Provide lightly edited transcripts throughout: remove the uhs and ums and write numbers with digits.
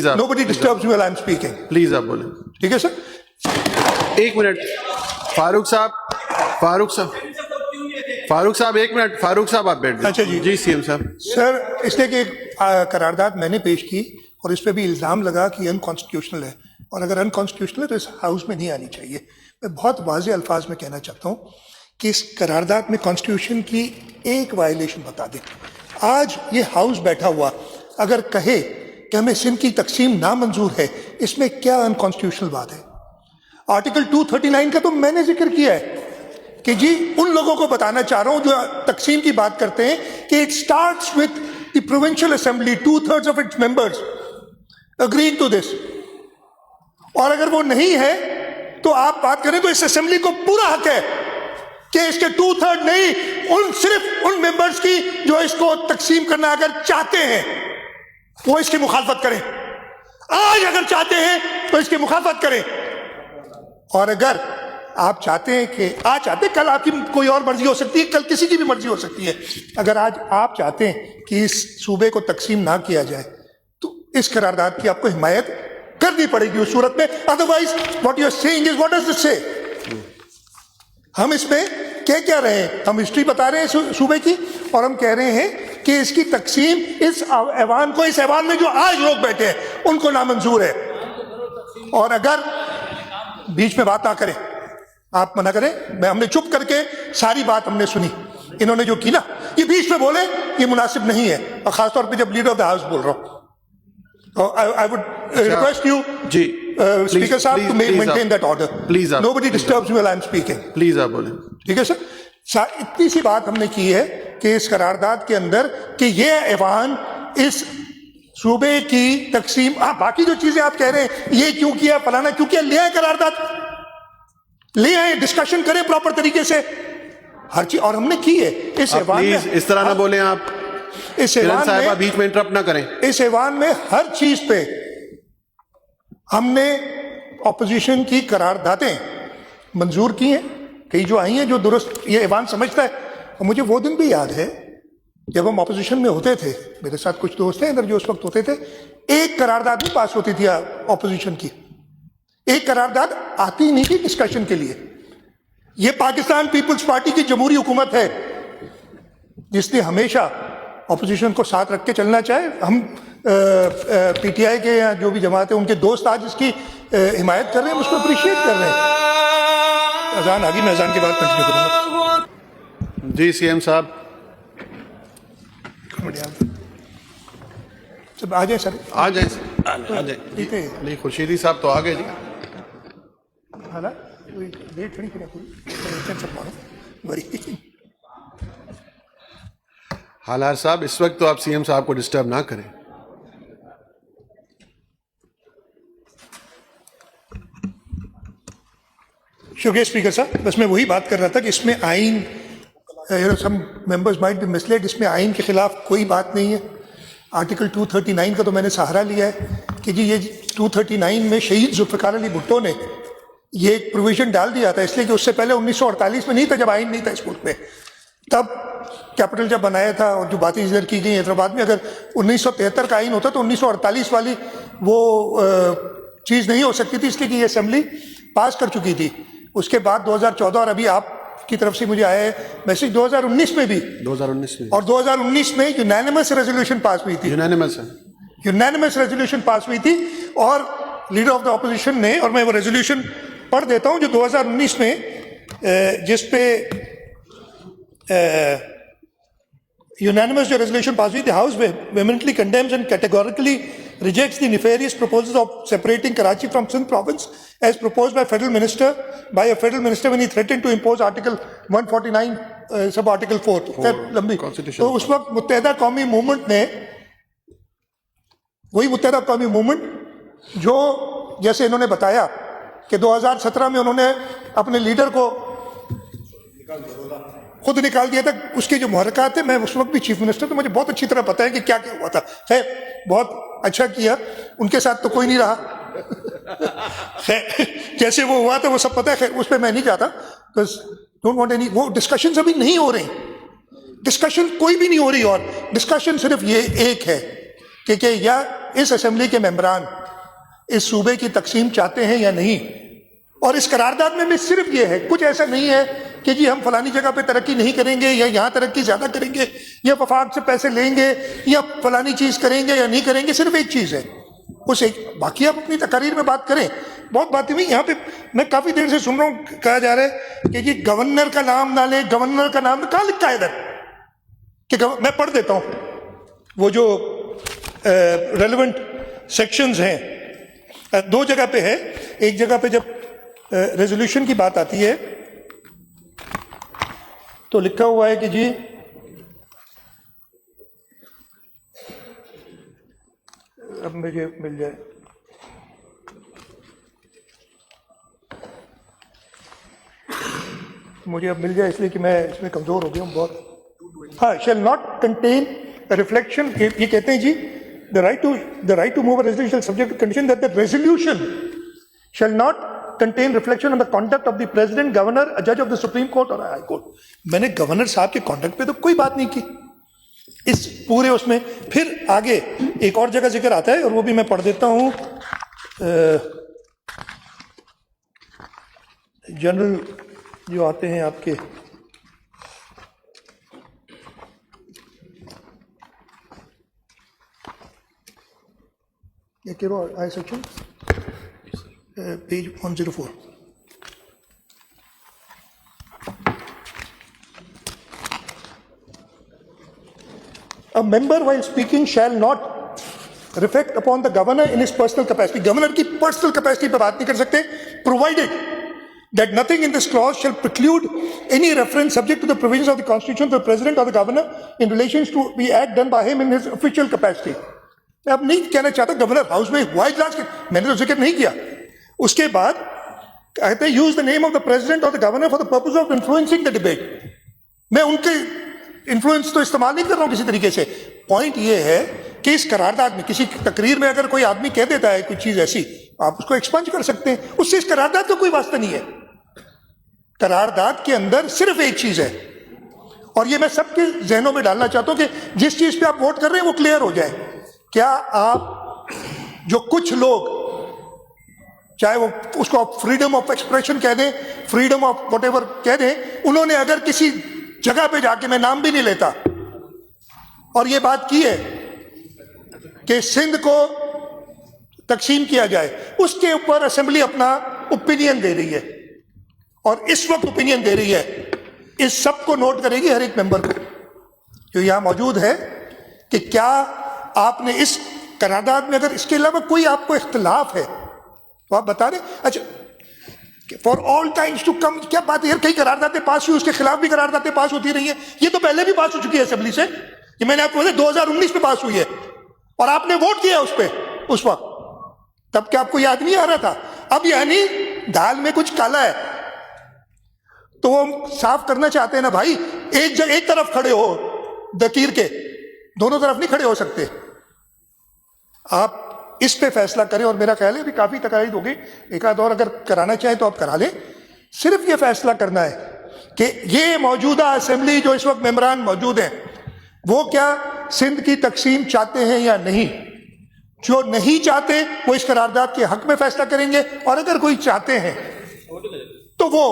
Nobody disturbs me while I'm speaking. Please آپ بولیں. ٹھیک ہے سر. ایک منٹ فاروق صاحب ایک منٹ. فاروق صاحب آپ بیٹھ اچھا جائیں. جی سی ایم صاحب. سر اس لیے کہ ایک قرارداد میں نے پیش کی اور اس پہ بھی الزام لگا کہ انکانسٹیٹیوشنل ہے، اور اگر انکانسٹیٹیوشنل ہے تو اس ہاؤس میں نہیں آنی چاہیے. میں بہت واضح الفاظ میں کہنا چاہتا ہوں کہ اس قرارداد میں کانسٹیٹیوشن کی ایک وائلیشن بتا دیں. آج یہ ہاؤس بیٹھا ہوا اگر کہے کہ ہمیں سندھ کی تقسیم نامنظور ہے، اس میں کیا انکانسٹیٹیوشنل بات ہے؟ آرٹیکل 239 کا تو میں نے ذکر کیا ہے کہ جی ان لوگوں کو بتانا چاہ رہا ہوں جو تقسیم کی بات کرتے ہیں کہ it starts with the provincial assembly 2/3 of its members agreeing to this. اور اگر وہ نہیں ہے تو آپ بات کریں تو اس اسمبلی کو پورا حق ہے کہ اس کے 2/3 نہیں، صرف ان ممبرز کی جو اس کو تقسیم کرنا اگر چاہتے ہیں وہ اس کی مخالفت کریں. آج اگر چاہتے ہیں تو اس کی مخالفت کریں. اور اگر آپ چاہتے ہیں کہ آج چاہتے ہیں، کل آپ کی کوئی اور مرضی ہو سکتی ہے، کل کسی کی بھی مرضی ہو سکتی ہے. اگر آج آپ چاہتے ہیں کہ اس صوبے کو تقسیم نہ کیا جائے تو اس قرارداد کی آپ کو حمایت کرنی پڑے گی اس صورت میں. Otherwise what you are seeing is what does it say. ہم اس میں کہہ کیا رہے ہیں؟ ہم ہسٹری بتا رہے ہیں صوبے کی، اور ہم کہہ رہے ہیں کہ اس کی تقسیم اس ایوان کو، اس ایوان میں جو آج لوگ بیٹھے ہیں ان کو نامنظور ہے. اور اگر بیچ میں بات نہ کریں، آپ منع کریں. ہم نے چپ کر کے ساری بات ہم نے سنی. انہوں نے جو کی نا، یہ بیچ میں بولے یہ مناسب نہیں ہے، اور خاص طور پہ جب لیڈر آف دا ہاؤس بول رہا ہوں. I would request you, Speaker صاحب, to maintain that order. Please, nobody disturbs me while I'm speaking. Please آپ بولیں. ٹھیک ہے سر. اتنی سی بات ہم نے کی ہے کہ اس قرارداد کے اندر کہ یہ ایوان اس صوبے کی تقسیم، باقی جو چیزیں آپ کہہ رہے ہیں یہ کیوں کیا، فلانا کیوں کیا، لے آئیں قرارداد، لے آئیں، ڈسکشن کریں پراپر طریقے سے ہر چیز. اور ہم نے کی ہے اس ایوان میں. پلیز اس طرح نہ بولیں آپ. اس ایوان میں بیچ میں انٹرپٹ نہ کریں. اس ایوان میں ہر چیز پہ ہم نے اپوزیشن کی قراردادیں منظور کی ہیں، کئی جو آئی ہیں جو درست یہ ایوان سمجھتا ہے. اور مجھے وہ دن بھی یاد ہے جب ہم اپوزیشن میں ہوتے تھے، میرے ساتھ کچھ دوست ہیں ادھر جو اس وقت ہوتے تھے، ایک قرارداد نہیں پاس ہوتی تھی اپوزیشن کی، ایک قرارداد آتی نہیں تھی ڈسکشن کے لیے. یہ پاکستان پیپلز پارٹی کی جمہوری حکومت ہے جس نے ہمیشہ اپوزیشن کو ساتھ رکھ کے چلنا چاہے. ہم پی ٹی آئی کے یا جو بھی جماعت ہے ان کے دوست آج اس کی حمایت کر رہے ہیں، اس کو اپریشیٹ کر رہے ہیں. اذان آگی، میں اذان کے بعد کنٹینیو کروں گا. جی سی ایم صاحب. سب آ جائیں سر. آ جائیں. علی خورشیدی صاحب تو آ گئے جی. حالار صاحب اس وقت تو آپ سی ایم صاحب کو ڈسٹرب نہ کریں. شکریہ اسپیکر صاحب. بس میں وہی بات کر رہا تھا کہ اس میں آئین، سم ممبرز مائٹ بی مسلیڈ، اس میں آئین کے خلاف کوئی بات نہیں ہے. آرٹیکل 239 کا تو میں نے سہارا لیا ہے کہ جی یہ 239 میں شہید ذوالفقار علی بھٹو نے یہ ایک پروویژن ڈال دیا تھا، اس لیے کہ اس سے پہلے 1948 میں نہیں تھا، جب آئین نہیں تھا اس ملک میں. تب کیپٹل جب بنایا تھا اور جو باتیں ادھر کی گئی حیدرآباد میں، اگر 1973 کا آئین ہوتا تو 1948 والی وہ چیز نہیں ہو سکتی تھی، اس لیے کہ یہ اسمبلی پاس کر چکی تھی. اس کے بعد 2014 اور ابھی آپ کی طرف سے مجھے آیا ہے میسج 2019 میں بھی، 2019 میں اور 2019 میں یونانیمس ریزولوشن پاس ہوئی تھی. یونانیمس ریزولوشن پاس ہوئی تھی اور لیڈر آف دا اپوزیشن نے، اور میں وہ ریزولوشن پڑھ دیتا ہوں جو 2019 میں جس پہ unanimous جو resolution pass ہوئی, the House vehemently condemns and categorically rejects the nefarious proposals of separating Karachi from Sindh province as proposed by a federal minister when he threatened to impose Article 149 sub Article 4. تو اس وقت متحدہ قومی movement نے، وہی متحدہ قومی movement جو جیسے انہوں نے بتایا کہ 2017 میں انہوں نے اپنے لیڈر کو خود نکال دیا تھا. اس کے جو محرکات تھے، میں اس وقت بھی چیف منسٹر، تو مجھے بہت اچھی طرح پتا ہے کہ کیا کیا ہوا تھا. خیر بہت اچھا کیا، ان کے ساتھ تو کوئی نہیں رہا. خیر جیسے وہ ہوا تھا وہ سب پتا ہے. خیر اس پہ میں نہیں جاتا، ڈونٹ وانٹ اینی. وہ ڈسکشنز ابھی نہیں ہو رہی، ڈسکشن کوئی بھی نہیں ہو رہی. اور ڈسکشن صرف یہ ایک ہے کہ یا اس اسمبلی کے ممبران اس صوبے کی تقسیم چاہتے ہیں یا نہیں. اور اس قرارداد میں بھی صرف یہ ہے, کچھ ایسا نہیں ہے کہ جی ہم فلانی جگہ پہ ترقی نہیں کریں گے یا یہاں ترقی زیادہ کریں گے یا وفاق سے پیسے لیں گے یا فلانی چیز کریں گے یا نہیں کریں گے. صرف ایک چیز ہے, اس ایک. باقی آپ اپنی تقاریر میں بات کریں, بہت باتیں ہوئی یہاں پہ. میں کافی دیر سے سن رہا ہوں کہا جا رہا ہے کہ جی گورنر کا نام نہ لیں, گورنر کا نام کہاں لکھا ہے ادھر کہ میں پڑھ دیتا ہوں وہ جو ریلیونٹ سیکشنز ہیں. دو جگہ پہ ہے. ایک جگہ پہ جب ریزولوشن کی بات آتی ہے تو لکھا ہوا ہے کہ جی اب مجھے مل جائے, مجھے اب مل جائے اس لیے کہ میں اس میں کمزور ہو گیا ہوں بہت. ہاں, shall not contain a reflection, یہ کہتے ہیں جی the right to move a resolution shall subject to condition that the resolution shall not contain reflection on the conduct of the president, governor, a judge of the Supreme Court or a high court. میں نے governor صاحب کے conduct پہ تو کوئی بات نہیں کی اس پورے اس میں. پھر آگے ایک اور جگہ ذکر آتا ہے اور وہ بھی میں پڑھ دیتا ہوں. جنرل جو آتے ہیں آپ کے یہ کرو آئی section page 104. A member while speaking shall not reflect upon the governor in his personal capacity. Governor کی پرسنل کیپیسٹی پہ بات نہیں کر سکتے, provided that nothing in this clause shall preclude any reference subject to the provisions of the Constitution to the President or the Governor in relation to the act done by him in his official capacity. میں اب نہیں کہنا چاہتا governor house میں ہوا اجلاس, میں نے تو ذکر نہیں کیا. اس کے بعد کہتے ہیں use the name of the president اور the governor for the purpose of influencing the debate. میں ان کے انفلوئنس تو استعمال نہیں کر رہا ہوں کسی طریقے سے. پوائنٹ یہ ہے کہ اس قرارداد میں کسی تقریر میں اگر کوئی آدمی کہہ دیتا ہے کوئی چیز ایسی, آپ اس کو ایکسپنج کر سکتے ہیں, اس سے اس قرارداد کا کوئی واسطہ نہیں ہے. قرارداد کے اندر صرف ایک چیز ہے, اور یہ میں سب کے ذہنوں میں ڈالنا چاہتا ہوں کہ جس چیز پہ آپ ووٹ کر رہے ہیں وہ کلیئر ہو جائے. کیا آپ جو کچھ لوگ, چاہے وہ اس کو آپ فریڈم آف ایکسپریشن کہہ دیں, فریڈم آف واٹ ایور کہہ دیں, انہوں نے اگر کسی جگہ پہ جا کے, میں نام بھی نہیں لیتا, اور یہ بات کی ہے کہ سندھ کو تقسیم کیا جائے, اس کے اوپر اسمبلی اپنا اوپینین دے رہی ہے, اور اس وقت اوپینین دے رہی ہے, اس سب کو نوٹ کرے گی ہر ایک ممبر کو جو یہاں موجود ہے, کہ کیا آپ نے اس قرارداد میں اگر اس کے علاوہ کوئی آپ کو اختلاف ہے تو آپ بتا دیں. اچھا, for all times to come, کیا بات ہے یار, کئی قراردادیں پاس ہوئی, اس کے خلاف بھی قراردادیں پاس ہوتی رہی ہیں. یہ تو پہلے بھی پاس ہو چکی ہے اسمبلی سے, یہ میں نے آپ کو بتایا 2019 میں پاس ہوئی ہے, اور آپ نے ووٹ کیا اس پہ اس وقت, تب کیا آپ کو یاد نہیں آ رہا تھا؟ اب یعنی دال میں کچھ کالا ہے تو وہ صاف کرنا چاہتے ہیں نا بھائی. ایک طرف کھڑے ہو دکیر کے, دونوں طرف نہیں کھڑے ہو سکتے. آپ اس پہ فیصلہ کریں, اور میرا خیال ہے ابھی کافی تقاریر ہو گئی, ایک آدھ اور اگر کرانا چاہیں تو آپ کرا لیں. صرف یہ فیصلہ کرنا ہے کہ یہ موجودہ اسمبلی جو اس وقت ممبران موجود ہیں وہ کیا سندھ کی تقسیم چاہتے ہیں یا نہیں. جو نہیں چاہتے وہ اس قرارداد کے حق میں فیصلہ کریں گے, اور اگر کوئی چاہتے ہیں تو وہ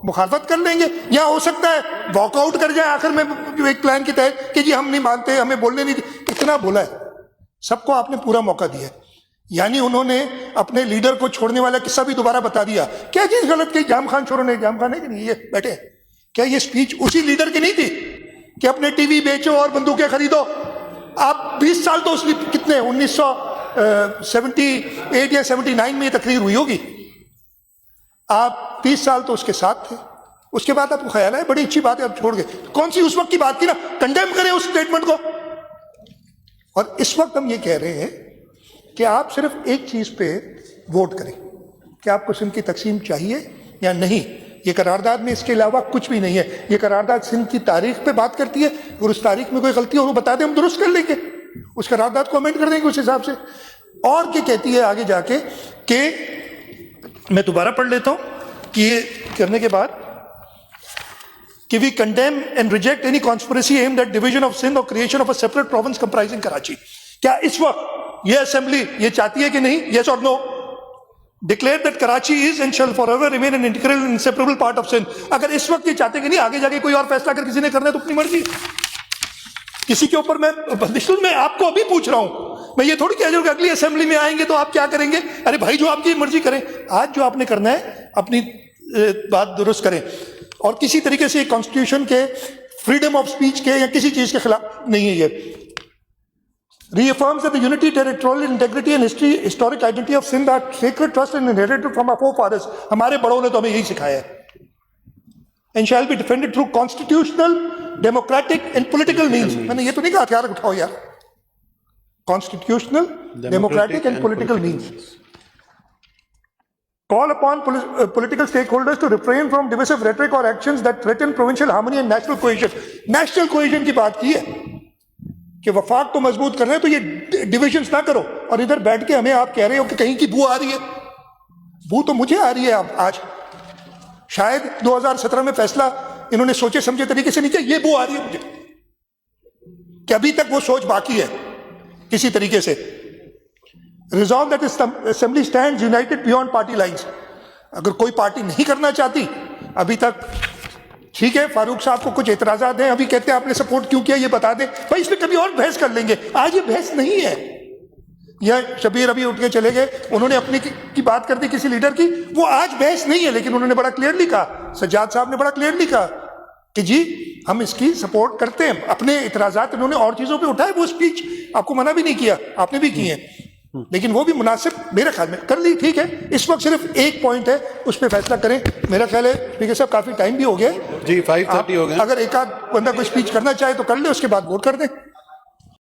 مخالفت کر لیں گے, یا ہو سکتا ہے واک آؤٹ کر جائے آخر میں ایک پلان کے تحت کہ جی ہم نہیں مانتے, ہمیں بولنے نہیں. اتنا بولا ہے, سب کو آپ نے پورا موقع دیا ہے. یعنی انہوں نے اپنے لیڈر کو چھوڑنے والا قصہ بھی دوبارہ بتا دیا. کیا چیز غلط کی جام خان چھوڑو, نے جام خان ہے کہ نہیں, یہ بیٹھے, کیا یہ سپیچ اسی لیڈر کی نہیں تھی کہ اپنے ٹی وی بیچو اور بندوقیں خریدو؟ آپ 20 سال تو اس لیے کتنے 1978 یا 79 میں یہ تقریر ہوئی ہوگی, آپ 30 سال تو اس کے ساتھ تھے. اس کے بعد آپ کو خیال ہے بڑی اچھی بات ہے, آپ چھوڑ گئے. کون سی اس وقت کی بات تھی نا, کنڈیم کریں اس اسٹیٹمنٹ کو. اور اس وقت ہم یہ کہہ رہے ہیں کہ آپ صرف ایک چیز پہ ووٹ کریں کہ آپ کو سندھ کی تقسیم چاہیے یا نہیں. یہ قرارداد میں اس کے علاوہ کچھ بھی نہیں ہے. یہ قرارداد سندھ کی تاریخ پہ بات کرتی ہے, اور اس تاریخ میں کوئی غلطی ہو وہ بتا دیں, ہم درست کر لیں گے, اس قرارداد کو امینڈ کر دیں گے اس حساب سے. اور کیا کہتی ہے آگے جا کے, کہ میں دوبارہ پڑھ لیتا ہوں کہ یہ کرنے کے بعد کہ we condemn and reject any conspiracy aimed at division of Sindh or creation of a separate province comprising Karachi. کیا اس وقت یہ اسمبلی یہ چاہتی ہے کہ نہیں؟ یس اور no? Declare that Karachi is and shall forever remain an integral and inseparable part of Sindh. اگر اس وقت یہ چاہتے کہ نہیں آگے جا کے کوئی اور فیصلہ اگر کسی نے کرنا ہے تو اپنی مرضی. کسی کے اوپر میں آپ کو ابھی پوچھ رہا ہوں, میں یہ تھوڑی کہہ رہا ہوں کہ اگلی اسمبلی میں آئیں گے تو آپ کیا کریں گے. ارے بھائی جو آپ کی مرضی کریں, آج جو آپ نے کرنا ہے اپنی بات درست کریں, اور کسی طریقے سے کانسٹیٹیوشن کے فریڈم آف اسپیچ کے یا کسی چیز کے خلاف نہیں ہے. یہ reaffirms that the unity, territorial integrity and historic identity of Sindh are sacred trust and inherited from our forefathers. ہمارے بڑوں نے تو ہمیں یہی سکھایا ہے. And shall be defended through constitutional, democratic and political means. میں نے یہ تو نہیں کہا ہتھیار اٹھاؤ یار. Constitutional, democratic and political means. Call upon political stakeholders to refrain from divisive rhetoric or actions that threaten provincial harmony and national cohesion. National cohesion کی بات کی ہے کہ وفاق کو مضبوط کرنا ہے تو یہ ڈویژنز نہ کرو, اور ادھر بیٹھ کے ہمیں آپ کہہ رہے ہو کہ کہیں کی بو آ رہی ہے. بو تو مجھے آ رہی ہے آج. شاید 2017 میں فیصلہ انہوں نے سوچے سمجھے طریقے سے نہیں کیا, یہ بو آ رہی ہے مجھے کہ ابھی تک وہ سوچ باقی ہے کسی طریقے سے. Resolve that the assembly stands united beyond party lines. اگر کوئی پارٹی نہیں کرنا چاہتی ابھی تک, ٹھیک ہے, فاروق صاحب کو کچھ اعتراضات ہیں, ابھی کہتے ہیں آپ نے سپورٹ کیوں کیا یہ بتا دیں بھائی, اس میں کبھی اور بحث کر لیں گے. آج یہ بحث نہیں ہے. یہ شبیر ابھی اٹھ کے چلے گئے, انہوں نے اپنی کی بات کر دی کسی لیڈر کی, وہ آج بحث نہیں ہے, لیکن انہوں نے بڑا کلیئرلی کہا, سجاد صاحب نے بڑا کلیئرلی کہا کہ جی ہم اس کی سپورٹ کرتے ہیں. اپنے اعتراضات انہوں نے اور چیزوں پہ اٹھائے, وہ اسپیچ آپ کو منع بھی نہیں کیا, آپ نے بھی کی ہیں, لیکن وہ بھی مناسب میرے خیال میں کر لی. ٹھیک ہے, اس وقت صرف ایک پوائنٹ ہے, اس پہ فیصلہ کریں. میرا خیال ہے اسپیکر صاحب کافی ٹائم بھی ہو گیا جی, 5:30 ہو گئے. اگر ایک آدھ بندہ کوئی اسپیچ کرنا چاہے تو کر لے, اس کے بعد ووٹ کر دیں.